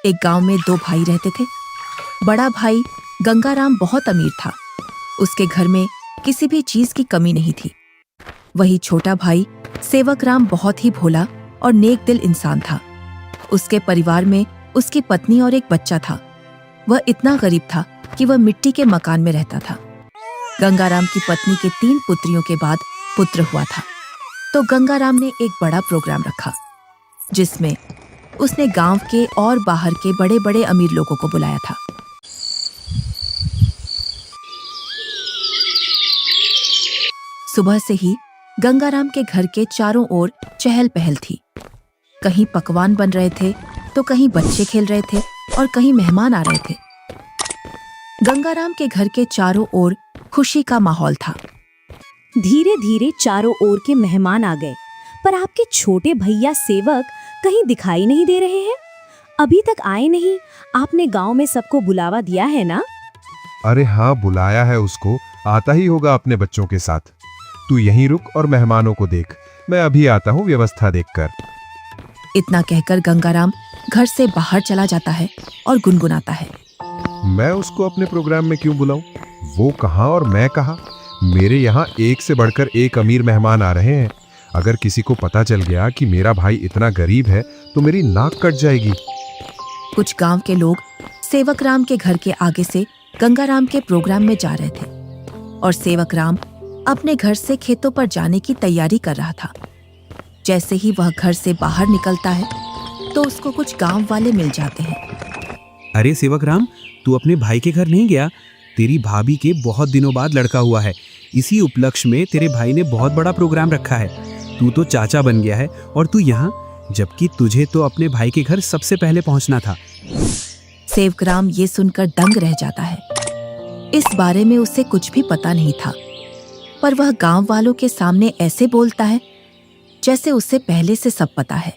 एक गांव में दो भाई रहते थे। बड़ा भाई गंगाराम बहुत अमीर था। उसके घर में किसी भी चीज की कमी नहीं थी। वही छोटा भाई सेवकराम बहुत ही भोला और नेक दिल इंसान था। उसके परिवार में उसकी पत्नी और एक बच्चा था। वह इतना गरीब था कि वह मिट्टी के मकान में रहता था। गंगाराम की पत्नी के 3 पुत्रियों के बाद पुत्र हुआ था, तो गंगाराम ने एक बड़ा प्रोग्राम रखा, जिसमें उसने गांव के और बाहर के बड़े बड़े अमीर लोगों को बुलाया था। सुबह से ही गंगाराम के घर के चारों ओर चहल पहल थी। कहीं पकवान बन रहे थे, तो कहीं बच्चे खेल रहे थे और कहीं मेहमान आ रहे थे। गंगाराम के घर के चारों ओर खुशी का माहौल था। धीरे धीरे चारों ओर के मेहमान आ गए, पर आपके छोटे भैया सेवक कहीं दिखाई नहीं दे रहे हैं। अभी तक आए नहीं। आपने गांव में सबको बुलावा दिया है ना? अरे हाँ, बुलाया है उसको, आता ही होगा अपने बच्चों के साथ। तू यहीं रुक और मेहमानों को देख, मैं अभी आता हूँ व्यवस्था देखकर। इतना कहकर गंगाराम घर से बाहर चला जाता है और गुनगुनाता है, मैं उसको अपने प्रोग्राम में क्यों बुलाऊं? वो कहाँ और मैं कहाँ? मेरे यहाँ एक से बढ़कर एक अमीर मेहमान आ रहे हैं। अगर किसी को पता चल गया कि मेरा भाई इतना गरीब है तो मेरी नाक कट जाएगी। कुछ गांव के लोग सेवकराम के घर के आगे से गंगाराम के प्रोग्राम में जा रहे थे और सेवकराम अपने घर से खेतों पर जाने की तैयारी कर रहा था। जैसे ही वह घर से बाहर निकलता है तो उसको कुछ गांव वाले मिल जाते हैं। अरे सेवकराम, तू अपने भाई के घर नहीं गया? तेरी भाभी के बहुत दिनों बाद लड़का हुआ है। इसी उपलक्ष्य में तेरे भाई ने बहुत बड़ा प्रोग्राम रखा है। तू तो चाचा बन गया है और तू यहाँ, जबकि तुझे तो अपने भाई के घर सबसे पहले पहुँचना था। सेवकराम ये सुनकर दंग रह जाता है। इस बारे में उसे कुछ भी पता नहीं था, पर वह गांव वालों के सामने ऐसे बोलता है जैसे उसे पहले से सब पता है।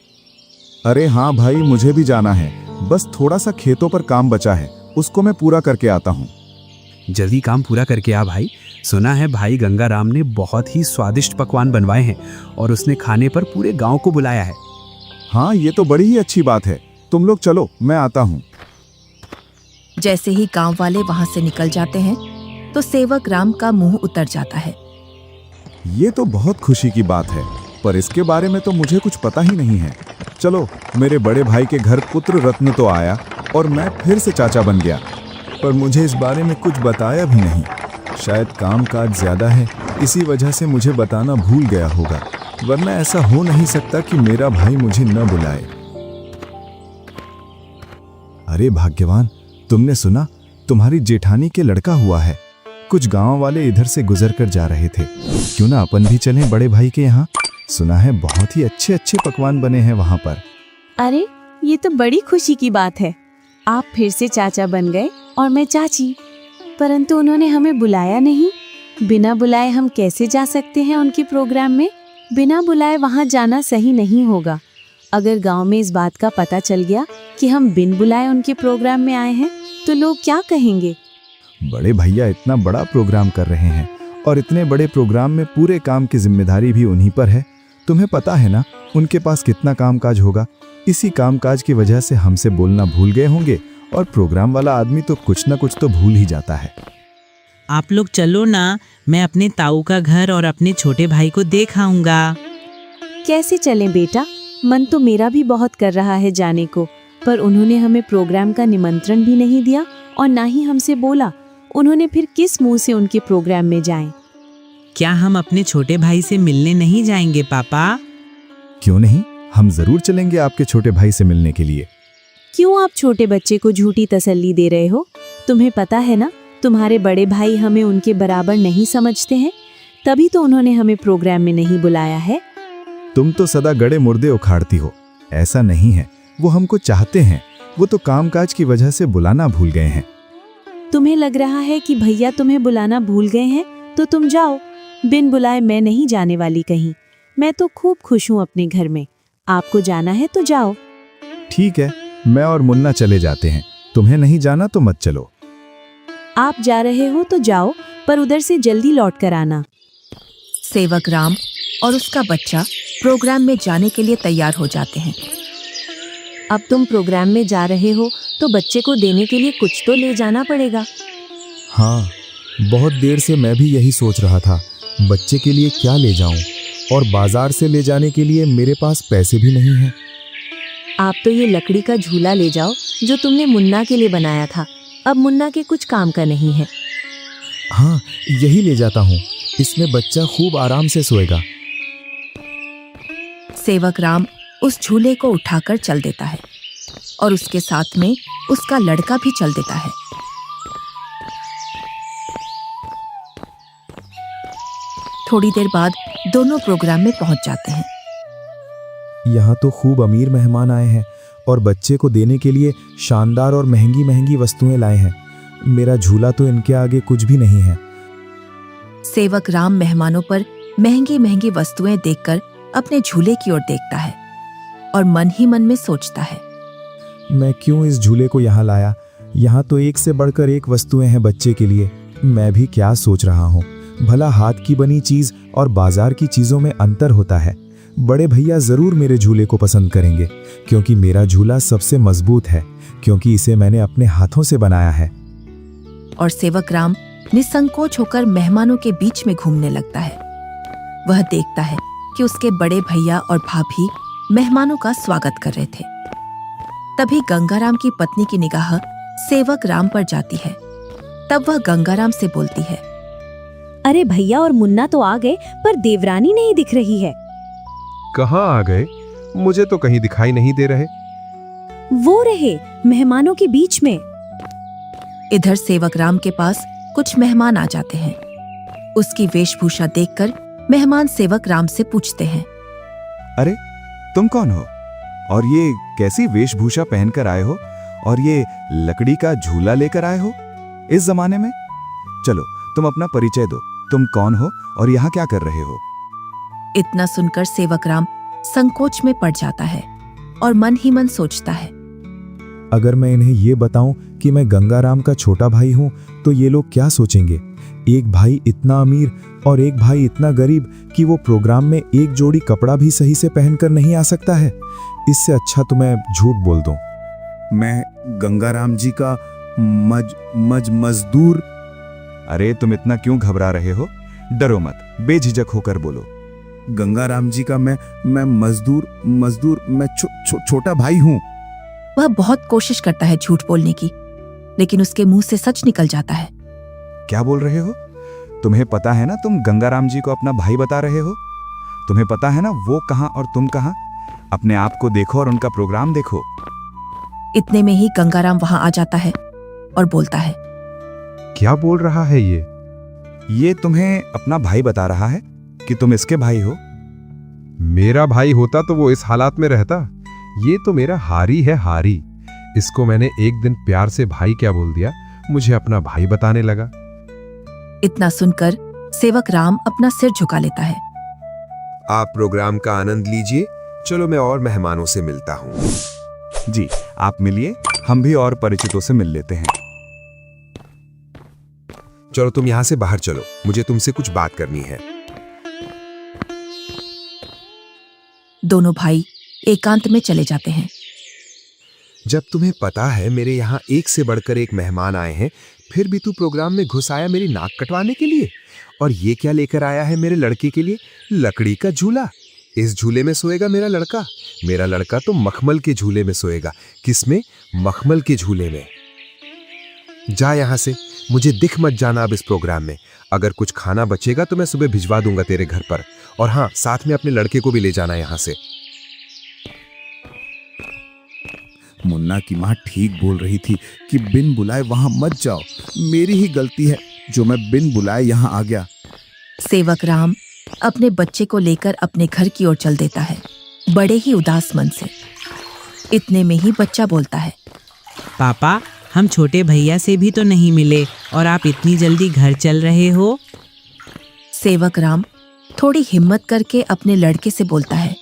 अरे हाँ भाई, मुझे भी जाना है। बस थोड़ा सा खेतों पर काम बचा है, उसको मैं पूरा करके आता हूँ। जल्दी काम पूरा करके आ भाई। सुना है भाई गंगाराम ने बहुत ही स्वादिष्ट पकवान बनवाए हैं और उसने खाने पर पूरे गांव को बुलाया है। हाँ, ये तो बड़ी ही अच्छी बात है। तुम लोग चलो, मैं आता हूँ। जैसे ही गांव वाले वहां से निकल जाते हैं तो सेवकराम का मुंह उतर जाता है। ये तो बहुत खुशी की बात है, पर इसके बारे में तो मुझे कुछ पता ही नहीं है। चलो, मेरे बड़े भाई के घर पुत्र रत्न तो आया और मैं फिर से चाचा बन गया, पर मुझे इस बारे में कुछ बताया भी नहीं। शायद काम काज ज्यादा है, इसी वजह से मुझे बताना भूल गया होगा, वरना ऐसा हो नहीं सकता कि मेरा भाई मुझे न बुलाए। अरे भाग्यवान, तुमने सुना? तुम्हारी जेठानी के लड़का हुआ है। कुछ गांव वाले इधर से गुजर कर जा रहे थे। क्यों ना अपन भी चलें बड़े भाई के यहाँ? सुना है बहुत ही अच्छे अच्छे पकवान बने हैं वहाँ पर। अरे, ये तो बड़ी खुशी की बात है। आप फिर से चाचा बन गए और मैं चाची, परंतु उन्होंने हमें बुलाया नहीं। बिना बुलाए हम कैसे जा सकते हैं उनके प्रोग्राम में? बिना बुलाए वहाँ जाना सही नहीं होगा। अगर गांव में इस बात का पता चल गया कि हम बिन बुलाए उनके प्रोग्राम में आए हैं तो लोग क्या कहेंगे? बड़े भैया इतना बड़ा प्रोग्राम कर रहे हैं और इतने बड़े प्रोग्राम में पूरे काम की जिम्मेदारी भी उन्हीं पर है। तुम्हें पता है ना उनके पास कितना कामकाज होगा। इसी कामकाज की वजह से हमसे बोलना भूल गए होंगे और प्रोग्राम वाला आदमी तो कुछ ना कुछ तो भूल ही जाता है। आप लोग चलो ना, मैं अपने ताऊ का घर और अपने छोटे भाई को देख आऊंगा। कैसे चलें बेटा? मन तो मेरा भी बहुत कर रहा है जाने को, पर उन्होंने हमें प्रोग्राम का निमंत्रण भी नहीं दिया और ना ही हमसे बोला। उन्होंने फिर किस मुंह से उनके प्रोग्राम में जाएं? क्या हम अपने छोटे भाई से मिलने नहीं जाएंगे पापा? क्यों नहीं, हम जरूर चलेंगे आपके छोटे भाई से मिलने के लिए। क्यों आप छोटे बच्चे को झूठी तसल्ली दे रहे हो? तुम्हें पता है ना, तुम्हारे बड़े भाई हमें उनके बराबर नहीं समझते हैं, तभी तो उन्होंने हमें प्रोग्राम में नहीं बुलाया है। तुम तो सदा गड़े मुर्दे उखाड़ती हो। ऐसा नहीं है, वो हमको चाहते हैं, वो तो कामकाज की वजह से बुलाना भूल गए हैं। तुम्हें लग रहा है कि भैया तुम्हें बुलाना भूल गए हैं, तो तुम जाओ। बिन बुलाए मैं नहीं जाने वाली कहीं। मैं तो खूब खुश हूँ अपने घर में। आपको जाना है तो जाओ। ठीक है, मैं और मुन्ना चले जाते हैं। तुम्हें नहीं जाना तो मत चलो। आप जा रहे हो तो जाओ, पर उधर से जल्दी लौट कर आना। सेवकराम और उसका बच्चा प्रोग्राम में जाने के लिए तैयार हो जाते हैं। अब तुम प्रोग्राम में जा रहे हो तो बच्चे को देने के लिए कुछ तो ले जाना पड़ेगा। हाँ, बहुत देर से मैं भी यही सोच रहा था, बच्चे के लिए क्या ले जाऊं, और बाजार से ले जाने के लिए मेरे पास पैसे भी नहीं हैं। आप तो ये लकड़ी का झूला ले जाओ जो तुमने मुन्ना के लिए बनाया था। अब मुन्ना के कुछ काम का नहीं है। हाँ, यही ले जाता हूँ, इसमें बच्चा खूब आराम से सोएगा। सेवक राम उस झूले को उठाकर चल देता है और उसके साथ में उसका लड़का भी चल देता है। थोड़ी देर बाद दोनों प्रोग्राम में पहुंच जाते हैं। यहाँ तो खूब अमीर मेहमान आए हैं और बच्चे को देने के लिए शानदार और महंगी महंगी वस्तुएं लाए हैं। मेरा झूला तो इनके आगे कुछ भी नहीं है। सेवक राम मेहमानों पर महंगी महंगी वस्तुएं देखकर अपने झूले की ओर देखता है और मन ही मन में सोचता है, मैं क्यों इस झूले को यहाँ लाया? यहाँ तो एक से बढ़कर एक वस्तुएं हैं बच्चे के लिए। मैं भी क्या सोच रहा हूँ, भला हाथ की बनी चीज और बाजार की चीजों में अंतर होता है। बड़े भैया जरूर मेरे झूले को पसंद करेंगे, क्योंकि मेरा झूला सबसे मजबूत है, क्योंकि इसे मैंने अपने हाथों से बनाया है। और सेवक राम निसंकोच होकर मेहमानों के बीच में घूमने लगता है। वह देखता है कि उसके बड़े भैया और भाभी मेहमानों का स्वागत कर रहे थे। तभी गंगाराम की पत्नी की निगाह सेवक राम पर जाती है। तब वह गंगाराम से बोलती है, अरे भैया और मुन्ना तो आ गए, पर देवरानी नहीं दिख रही है। कहाँ आ गए? मुझे तो कहीं दिखाई नहीं दे रहे। वो रहे मेहमानों के बीच में। इधर सेवक राम के पास कुछ मेहमान आ जाते हैं। उसकी वेशभूषा देखकर मेहमान सेवक राम से पूछते हैं, अरे तुम कौन हो और ये कैसी वेशभूषा पहनकर आए हो और ये लकड़ी का झूला लेकर आए हो इस जमाने में? चलो तुम अपना परिचय दो, तुम कौन हो और यहाँ क्या कर रहे हो? इतना सुनकर सेवक राम संकोच में पड़ जाता है और मन ही मन सोचता है, अगर मैं इन्हें ये बताऊं कि मैं गंगाराम का छोटा भाई हूं तो ये लोग क्या सोचेंगे? एक भाई इतना अमीर और एक भाई इतना गरीब कि वो प्रोग्राम में एक जोड़ी कपड़ा भी सही से पहनकर नहीं आ सकता है। इससे अच्छा तो मैं झूठ बोल दूं। मैं गंगाराम जी का मजदूर। अरे तुम इतना क्यों घबरा रहे हो? डरो मत, बेझिझक होकर बोलो। गंगाराम जी का मैं मजदूर मैं छोटा भाई हूँ। वह बहुत कोशिश करता है झूठ बोलने की, लेकिन उसके मुंह से सच निकल जाता है। क्या बोल रहे हो? तुम्हें पता है ना तुम गंगाराम जी को अपना भाई बता रहे हो? तुम्हें पता है ना वो कहाँ और तुम कहाँ? अपने आप को देखो और उनका प्रोग्राम देखो। इतने में ही गंगाराम वहां आ जाता है और बोलता है, क्या बोल रहा है ये? ये तुम्हें अपना भाई बता रहा है कि तुम इसके भाई हो। मेरा भाई होता तो वो इस हालात में रहता। ये तो मेरा हारी है, हारी। इसको मैंने एक दिन प्यार से भाई क्या बोल दिया, मुझे अपना भाई बताने लगा। इतना सुनकर सेवक राम अपना सिर झुका लेता है। आप प्रोग्राम का आनंद लीजिए। चलो मैं और मेहमानों से मिलता हूँ। जी आप मिलिए, हम भी और परिचितों से मिल लेते हैं। चलो तुम यहाँ से बाहर चलो, मुझे तुमसे कुछ बात करनी है। दोनों भाई एकांत में चले जाते हैं। जब तुम्हें पता है मेरे यहाँ एक से बढ़कर एक मेहमान आए हैं, फिर भी तू प्रोग्राम में घुस आया मेरी नाक कटवाने के लिए। और ये क्या लेकर आया है मेरे लड़के के लिए? लकड़ी का झूला। इस झूले में सोएगा मेरा लड़का। मेरा लड़का तो मखमल के झूले में सोएगा। किसमें? मखमल के झूले में। जा यहाँ से, मुझे दिख मत जाना अब इस प्रोग्राम में। अगर कुछ खाना बचेगा तो मैं सुबह भिजवा दूंगा तेरे घर पर। और हाँ, साथ में अपने लड़के को भी ले जाना यहाँ से। मुन्ना की माँ ठीक बोल रही थी कि बिन बुलाए वहां मत जाओ। मेरी ही गलती है जो मैं बिन बुलाए यहाँ आ गया। सेवक राम अपने बच्चे को लेकर अपने घर की ओर चल देता है, बड़े ही उदास मन से। इतने में ही बच्चा बोलता है, पापा, हम छोटे भैया से भी तो नहीं मिले और आप इतनी जल्दी घर चल रहे हो। सेवक राम थोड़ी हिम्मत करके अपने लड़के से बोलता है,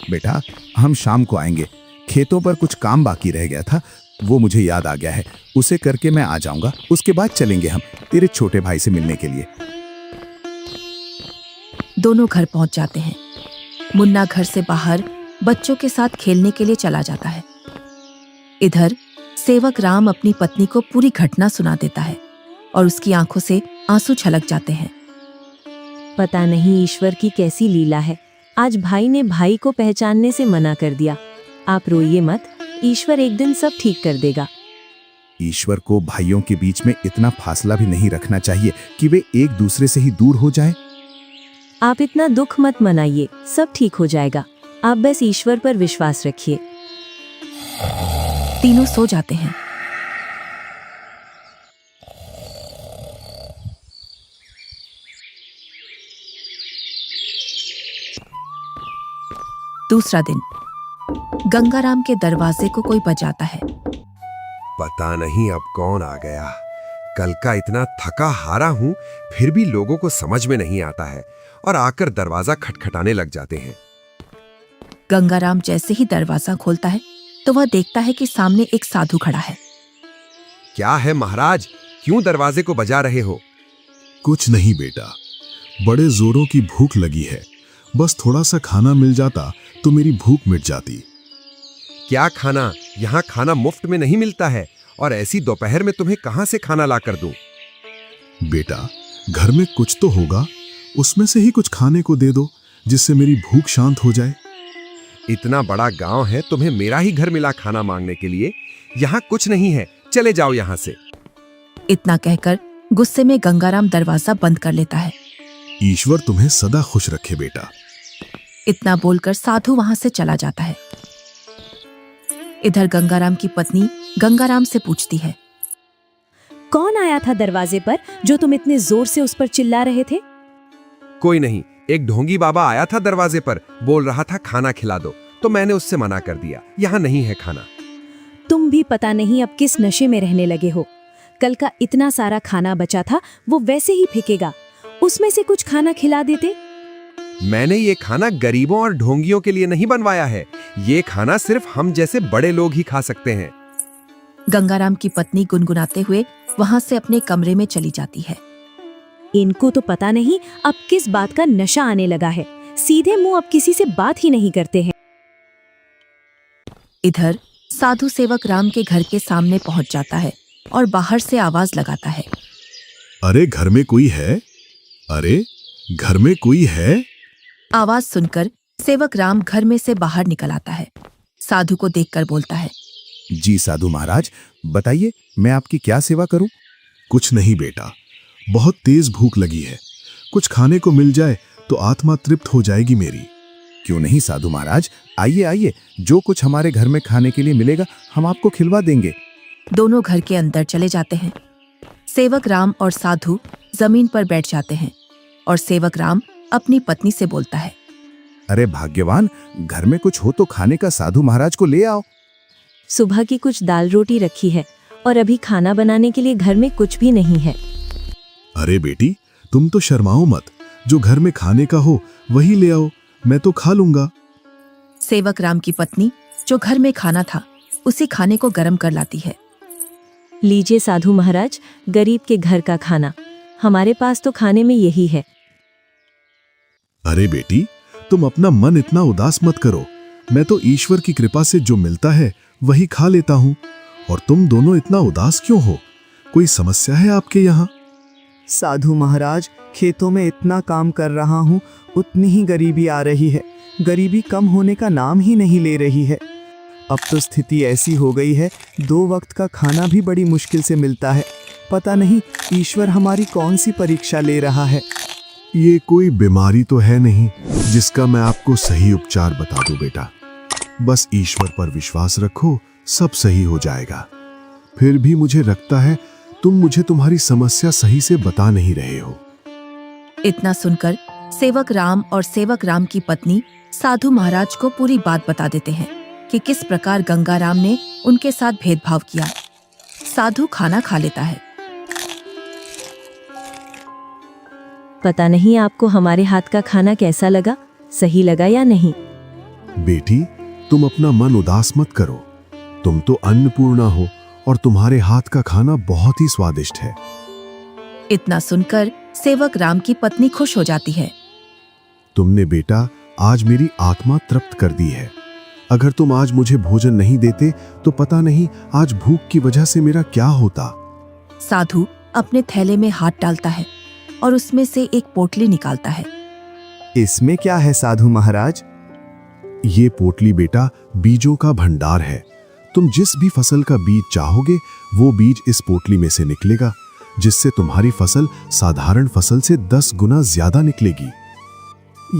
बेटा हम शाम को आएंगे। खेतों पर कुछ काम बाकी रह गया था, वो मुझे याद आ गया है। उसे करके मैं आ जाऊंगा। उसके बाद चलेंगे हम तेरे छोटे भाई से मिलने के लिए। दोनों घर पहुंच जाते हैं। मुन्ना घर से बाहर बच्चों के साथ खेलने के लिए चला जाता है। इधर सेवक राम अपनी पत्नी को पूरी घटना सुना देता है और उसकी आंखों से आंसू छलक जाते हैं। पता नहीं ईश्वर की कैसी लीला है, आज भाई ने भाई को पहचानने से मना कर दिया। आप रोइए मत, ईश्वर एक दिन सब ठीक कर देगा। ईश्वर को भाइयों के बीच में इतना फासला भी नहीं रखना चाहिए कि वे एक दूसरे से ही दूर हो जाएं। आप इतना दुख मत मनाइए, सब ठीक हो जाएगा। आप बस ईश्वर पर विश्वास रखिए। तीनों सो जाते हैं। दूसरा दिन गंगाराम के दरवाजे को कोई बजाता है। पता नहीं अब कौन आ गया। कल का इतना थका हारा हूं, फिर भी लोगों को समझ में नहीं आता है और आकर दरवाजा खटखटाने लग जाते हैं। गंगाराम जैसे ही दरवाजा खोलता है तो वह देखता है कि सामने एक साधु खड़ा है। क्या है महाराज, क्यों दरवाजे को बजा रहे हो? कुछ नहीं बेटा, बड़े जोरों की भूख लगी है। बस थोड़ा सा खाना मिल जाता तो मेरी भूख मिट जाती। क्या खाना? यहाँ खाना मुफ्त में नहीं मिलता है और ऐसी दोपहर में तुम्हें कहां से खाना ला कर दूं? बेटा, घर में कुछ तो होगा, उसमें से ही कुछ खाने को दे दो जिससे मेरी भूख शांत हो जाए। इतना बड़ा गांव है, तुम्हें मेरा ही घर मिला खाना मांगने के लिए? यहाँ कुछ नहीं है, चले जाओ यहाँ से। इतना कहकर गुस्से में गंगाराम दरवाजा बंद कर लेता है। ईश्वर तुम्हें सदा खुश रखे बेटा। इतना बोलकर साधु वहां से चला जाता है। इधर गंगाराम की पत्नी गंगाराम से पूछती है, कौन आया था दरवाजे पर जो तुम इतने जोर से उस पर चिल्ला रहे थे? कोई नहीं, एक ढोंगी बाबा आया था दरवाजे पर, बोल रहा था खाना खिला दो, तो मैंने उससे मना कर दिया, यहाँ नहीं है खाना। तुम भी पता नहीं अब किस नशे में रहने लगे हो। कल का इतना सारा खाना बचा था, वो वैसे ही फेंकेगा। उसमें से कुछ खाना खिला देते। मैंने ये खाना गरीबों और ढोंगियों के लिए नहीं बनवाया है। ये खाना सिर्फ हम जैसे बड़े लोग ही खा सकते हैं। गंगाराम की पत्नी गुनगुनाते हुए वहां से अपने कमरे में चली जाती है। इनको तो पता नहीं अब किस बात का नशा आने लगा है। सीधे मुंह अब किसी से बात ही नहीं करते हैं। इधर साधु सेवक राम के घर के सामने पहुंच जाता है और बाहर से आवाज लगाता है, अरे घर में कोई है? अरे घर में कोई है? आवाज सुनकर सेवक राम घर में से बाहर निकल आता है। साधु को देखकर बोलता है, जी साधु महाराज, बताइए मैं आपकी क्या सेवा करूं? कुछ नहीं बेटा, बहुत तेज भूख लगी है। कुछ खाने को मिल जाए तो आत्मा तृप्त हो जाएगी मेरी। क्यों नहीं साधु महाराज, आइए आइए, जो कुछ हमारे घर में खाने के लिए मिलेगा हम आपको खिलवा देंगे। दोनों घर के अंदर चले जाते हैं। सेवक राम और साधु जमीन पर बैठ जाते हैं और सेवक राम अपनी पत्नी से बोलता है, अरे भाग्यवान, घर में कुछ हो तो खाने का साधु महाराज को ले आओ। सुबह की कुछ दाल रोटी रखी है और अभी खाना बनाने के लिए घर में कुछ भी नहीं है। अरे बेटी, तुम तो शर्माओ मत, जो घर में खाने का हो वही ले आओ, मैं तो खा लूंगा। सेवक राम की पत्नी जो घर में खाना था उसी खाने को गर्म कर लाती है। लीजिए साधु महाराज, गरीब के घर का खाना। हमारे पास तो खाने में यही है। अरे बेटी, तुम अपना मन इतना उदास मत करो। मैं तो ईश्वर की कृपा से जो मिलता है वही खा लेता हूँ। और तुम दोनों इतना उदास क्यों हो? कोई समस्या है आपके यहाँ? साधु महाराज, खेतों में इतना काम कर रहा हूँ, उतनी ही गरीबी आ रही है। गरीबी कम होने का नाम ही नहीं ले रही है। अब तो स्थिति ऐसी हो गई है, 2 वक्त का खाना भी बड़ी मुश्किल से मिलता है। पता नहीं ईश्वर हमारी कौन सी परीक्षा ले रहा है। ये कोई बीमारी तो है नहीं जिसका मैं आपको सही उपचार बता दूं बेटा। बस ईश्वर पर विश्वास रखो, सब सही हो जाएगा। फिर भी मुझे लगता है तुम मुझे तुम्हारी समस्या सही से बता नहीं रहे हो। इतना सुनकर सेवक राम और सेवक राम की पत्नी साधु महाराज को पूरी बात बता देते हैं कि किस प्रकार गंगाराम ने उनके साथ भेदभाव किया। साधु खाना खा लेता है। पता नहीं आपको हमारे हाथ का खाना कैसा लगा, सही लगा या नहीं। बेटी, तुम अपना मन उदास मत करो। तुम तो अन्नपूर्णा हो और तुम्हारे हाथ का खाना बहुत ही स्वादिष्ट है। इतना सुनकर सेवक राम की पत्नी खुश हो जाती है। तुमने बेटा आज मेरी आत्मा तृप्त कर दी है। अगर तुम आज मुझे भोजन नहीं देते तो पता नहीं आज भूख की वजह से मेरा क्या होता। साधु अपने थैले में हाथ डालता है और उसमें से एक पोटली निकालता है। इसमें क्या है साधु महाराज? ये पोटली बेटा बीजों का भंडार है। तुम जिस भी फसल का बीज चाहोगे वो बीज इस पोटली में से निकलेगा, जिससे तुम्हारी फसल साधारण फसल से 10 गुना ज्यादा निकलेगी।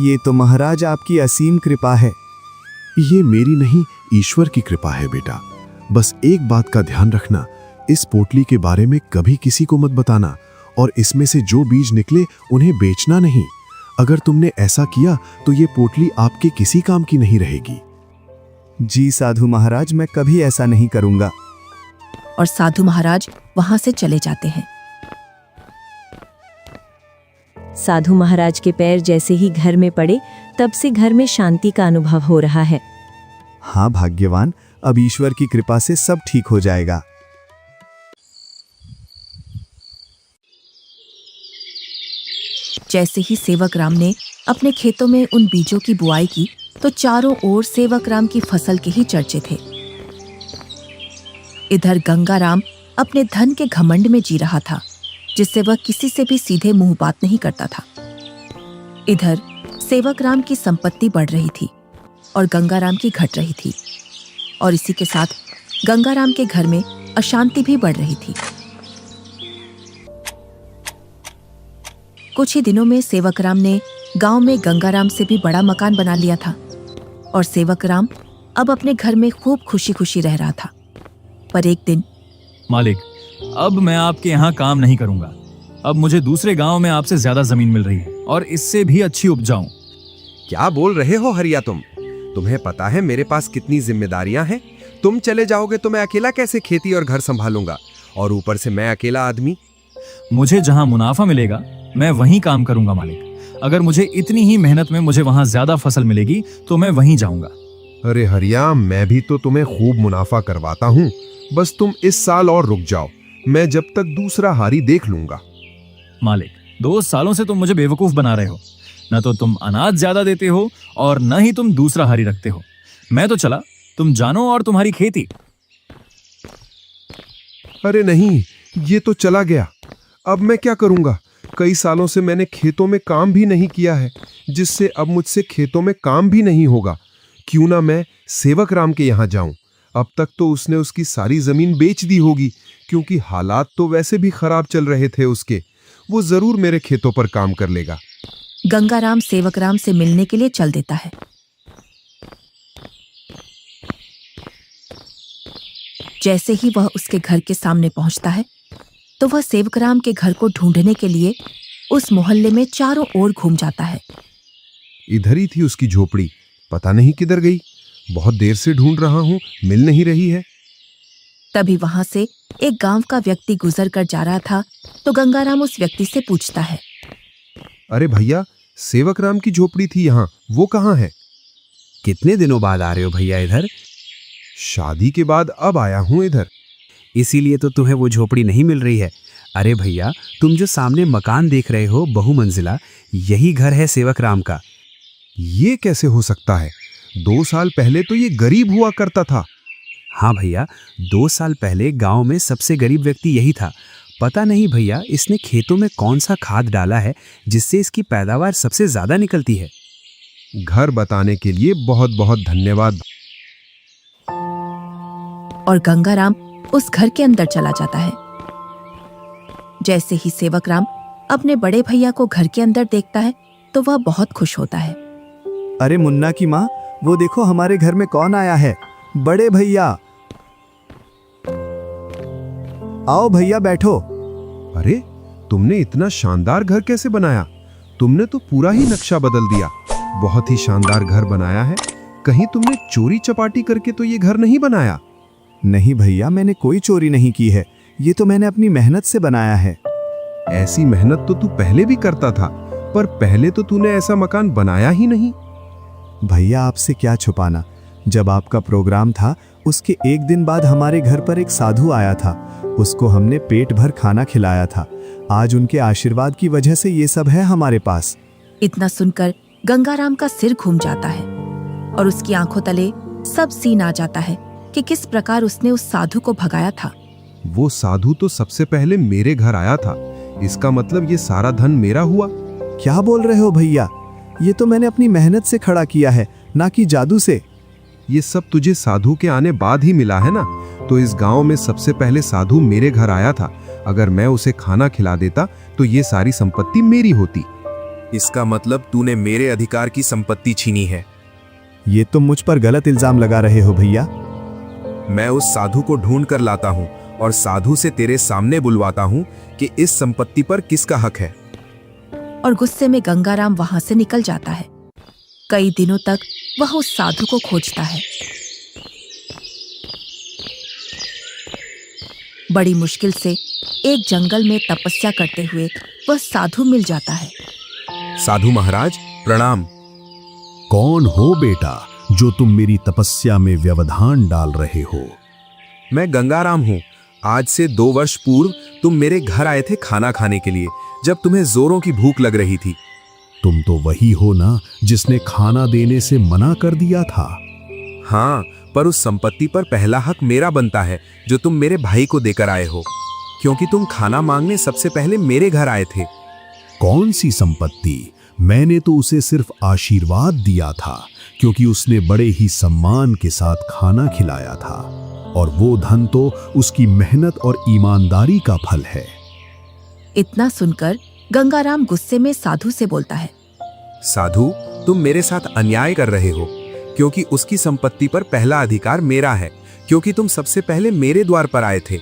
ये तो महाराज आपकी असीम कृपा है। ये मेरी नहीं, ईश्वर की कृपा है बेटा। बस एक बात का ध्यान रखना, इस पोटली के बारे में कभी किसी को मत बताना, और इसमें से जो बीज निकले उन्हें बेचना नहीं। अगर तुमने ऐसा किया तो ये पोटली आपके किसी काम की नहीं रहेगी। जी साधु महाराज, मैं कभी ऐसा नहीं करूंगा। और साधु महाराज वहां से चले जाते हैं। साधु महाराज के पैर जैसे ही घर में पड़े तब से घर में शांति का अनुभव हो रहा है। हाँ भाग्यवान, अब ईश्वर की कृपा से सब ठीक हो जाएगा। जैसे ही सेवक राम ने अपने खेतों में उन बीजों की बुआई की तो चारों ओर सेवक राम की फसल के ही चर्चे थे। इधर गंगाराम अपने धन के घमंड में जी रहा था, जिससे वह किसी से भी सीधे मुंह बात नहीं करता था। इधर सेवक राम की संपत्ति बढ़ रही थी और गंगाराम की घट रही थी, और इसी के साथ गंगाराम के घर में अशांति भी बढ़ रही थी। कुछ ही दिनों में सेवक राम ने गांव में गंगाराम से भी बड़ा मकान बना लिया था, और सेवक राम अब अपने घर में खूब खुशी खुशी रह रहा था। पर एक दिन, मालिक, अब मैं आपके यहाँ काम नहीं करूंगा। अब मुझे दूसरे गांव में आपसे ज्यादा जमीन मिल रही है और इससे भी अच्छी उपजाऊ। क्या बोल रहे हो हरिया तुम? तुम्हें पता है मेरे पास कितनी जिम्मेदारियां हैं? तुम चले जाओगे तो मैं अकेला कैसे खेती और घर संभालूंगा, और ऊपर से मैं अकेला आदमी। मुझे जहाँ मुनाफा मिलेगा मैं वहीं काम करूंगा मालिक। अगर मुझे इतनी ही मेहनत में मुझे वहां ज्यादा फसल मिलेगी तो मैं वहीं जाऊंगा। अरे हरिया, मैं भी तो तुम्हें खूब मुनाफा करवाता हूँ। बस तुम इस साल और रुक जाओ, मैं जब तक दूसरा हारी देख लूंगा। मालिक, 2 सालों से तुम मुझे बेवकूफ बना रहे हो। न तो तुम अनाज ज्यादा देते हो और न ही तुम दूसरा हारी रखते हो। मैं तो चला, तुम जानो और तुम्हारी खेती। अरे नहीं, ये तो चला गया। अब मैं क्या करूंगा? कई सालों से मैंने खेतों में काम भी नहीं किया है, जिससे अब मुझसे खेतों में काम भी नहीं होगा। क्यों ना मैं सेवक राम के यहाँ जाऊं? अब तक तो उसने उसकी सारी जमीन बेच दी होगी, क्योंकि हालात तो वैसे भी खराब चल रहे थे उसके। वो जरूर मेरे खेतों पर काम कर लेगा। गंगाराम सेवक राम से मिलने के लिए चल देता है। जैसे ही वह उसके घर के सामने पहुंचता है तो वह सेवक राम के घर को ढूंढने के लिए उस मोहल्ले में चारों ओर घूम जाता है। इधर ही थी उसकी झोपड़ी, पता नहीं किधर गई। बहुत देर से ढूंढ रहा हूं, मिल नहीं रही है। तभी वहां से एक गांव का व्यक्ति गुजर कर जा रहा था तो गंगाराम उस व्यक्ति से पूछता है, अरे भैया, सेवक राम की झोपड़ी थी यहाँ, वो कहाँ है? कितने दिनों बाद आ रहे हो भैया इधर? शादी के बाद अब आया हूँ इधर। इसीलिए तो तुम्हें वो झोपड़ी नहीं मिल रही है। अरे भैया, तुम जो सामने मकान देख रहे हो बहुमंजिला, यही घर है सेवक राम का। ये कैसे हो सकता है? 2 साल पहले तो ये गरीब हुआ करता था। हाँ भैया, 2 साल पहले गांव में सबसे गरीब व्यक्ति यही था। पता नहीं भैया इसने खेतों में कौन सा खाद डाला है जिससे इसकी पैदावार सबसे ज्यादा निकलती है। घर बताने के लिए बहुत बहुत धन्यवाद। और गंगाराम उस घर के अंदर चला जाता है। जैसे ही सेवक राम अपने बड़े भैया को घर के अंदर देखता है तो वह बहुत खुश होता है। अरे मुन्ना की माँ, वो देखो हमारे घर में कौन आया है। बड़े भैया, आओ भैया बैठो। अरे, तुमने इतना शानदार घर कैसे बनाया? तुमने तो पूरा ही नक्शा बदल दिया। बहुत ही शानदार घर बनाया है। कहीं तुमने चोरी चपाटी करके तो ये घर नहीं बनाया? नहीं भैया, मैंने कोई चोरी नहीं की है। ये तो मैंने अपनी मेहनत से बनाया है। ऐसी मेहनत तो तू पहले भी करता था, पर पहले तो तूने ऐसा मकान बनाया ही नहीं। भैया, आपसे क्या छुपाना, जब आपका प्रोग्राम था उसके एक दिन बाद हमारे घर पर एक साधु आया था। उसको हमने पेट भर खाना खिलाया था। आज उनके आशीर्वाद की वजह से ये सब है हमारे पास। इतना सुनकर गंगाराम का सिर घूम जाता है और उसकी आंखों तले सब सीन आ जाता है कि किस प्रकार उसने उस साधु को भगाया था। वो साधु तो सबसे पहले मेरे घर आया था। इसका मतलब ये सारा धन मेरा हुआ। क्या बोल रहे हो भैया? ये तो मैंने अपनी मेहनत से खड़ा किया है, ना कि जादू से। ये सब तुझे साधु के आने बाद ही मिला है ना? तो इस गांव में सबसे पहले साधु मेरे घर आया था। अगर मैं उसे खाना खिला देता तो ये सारी संपत्ति मेरी होती। इसका मतलब तूने मेरे अधिकार की संपत्ति छीनी है। ये तुम मुझ पर गलत इल्जाम लगा रहे हो भैया। मैं उस साधु को ढूंढ कर लाता हूँ और साधु से तेरे सामने बुलवाता हूँ कि इस संपत्ति पर किसका हक है। और गुस्से में गंगाराम वहां से निकल जाता है। कई दिनों तक वह उस साधु को खोजता है। बड़ी मुश्किल से एक जंगल में तपस्या करते हुए वह साधु मिल जाता है। साधु महाराज प्रणाम। कौन हो बेटा जो तुम मेरी तपस्या में व्यवधान डाल रहे हो? मैं गंगाराम हूँ। आज से 2 वर्ष पूर्व तुम मेरे घर आए थे खाना खाने के लिए, जब तुम्हें जोरों की भूख लग रही थी। तुम तो वही हो ना जिसने खाना देने से मना कर दिया था। हाँ, पर उस संपत्ति पर पहला हक मेरा बनता है जो तुम मेरे भाई को देकर आए हो, क्योंकि तुम खाना मांगने सबसे पहले मेरे घर आए थे। कौन सी संपत्ति? मैंने तो उसे सिर्फ आशीर्वाद दिया था, क्योंकि उसने बड़े ही सम्मान के साथ खाना खिलाया था, और वो धन तो उसकी मेहनत और ईमानदारी का फल है। इतना सुनकर गंगाराम गुस्से में साधु से बोलता है, साधु, तुम मेरे साथ अन्याय कर रहे हो, क्योंकि उसकी संपत्ति पर पहला अधिकार मेरा है, क्योंकि तुम सबसे पहले मेरे द्वार पर आए थे।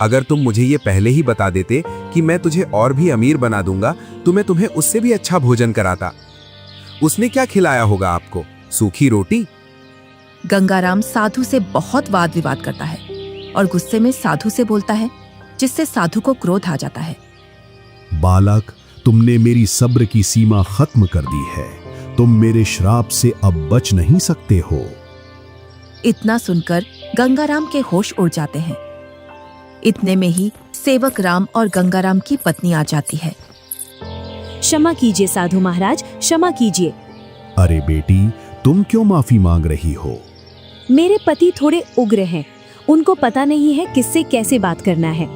अगर तुम मुझे ये पहले ही बता देते कि मैं तुझे और भी अमीर बना दूंगा, तो मैं तुम्हें उससे भी अच्छा भोजन कराता। उसने क्या खिलाया होगा आपको? सूखी रोटी? गंगाराम साधु से बहुत वाद विवाद करता है और गुस्से में साधु से बोलता है, जिससे साधु को क्रोध आ जाता है। बालक, तुमने मेरी सब्र की सीमा खत्म कर दी है। तुम मेरे श्राप से अब बच नहीं सकते हो। इतना सुनकर गंगाराम के होश उड़ जाते हैं। इतने में ही सेवक राम और गंगाराम की पत्नी आ जाती है। क्षमा कीजिए साधु महाराज, क्षमा कीजिए। अरे बेटी, तुम क्यों माफी मांग रही हो? मेरे पति थोड़े उग्र हैं, उनको पता नहीं है किससे कैसे बात करना है।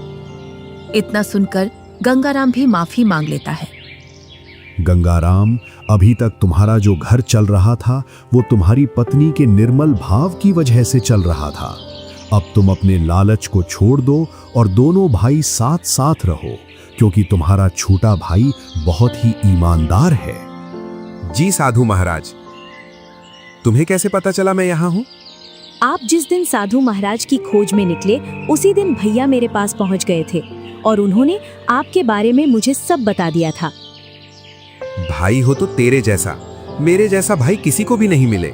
इतना सुनकर गंगाराम भी माफी मांग लेता है। गंगाराम, अभी तक तुम्हारा जो घर चल रहा था वो तुम्हारी पत्नी के निर्मल भाव की वजह से चल रहा था। अब तुम अपने लालच को छोड़ दो और दोनों भाई साथ साथ रहो, क्योंकि तुम्हारा छोटा भाई बहुत ही ईमानदार है। जी साधु महाराज। तुम्हें कैसे पता चला मैं यहाँ हूँ? आप जिस दिन साधु महाराज की खोज में निकले, उसी दिन भैया मेरे पास पहुँच गए थे और उन्होंने आपके बारे में मुझे सब बता दिया था। भाई हो तो तेरे जैसा, मेरे जैसा भाई किसी को भी नहीं मिले।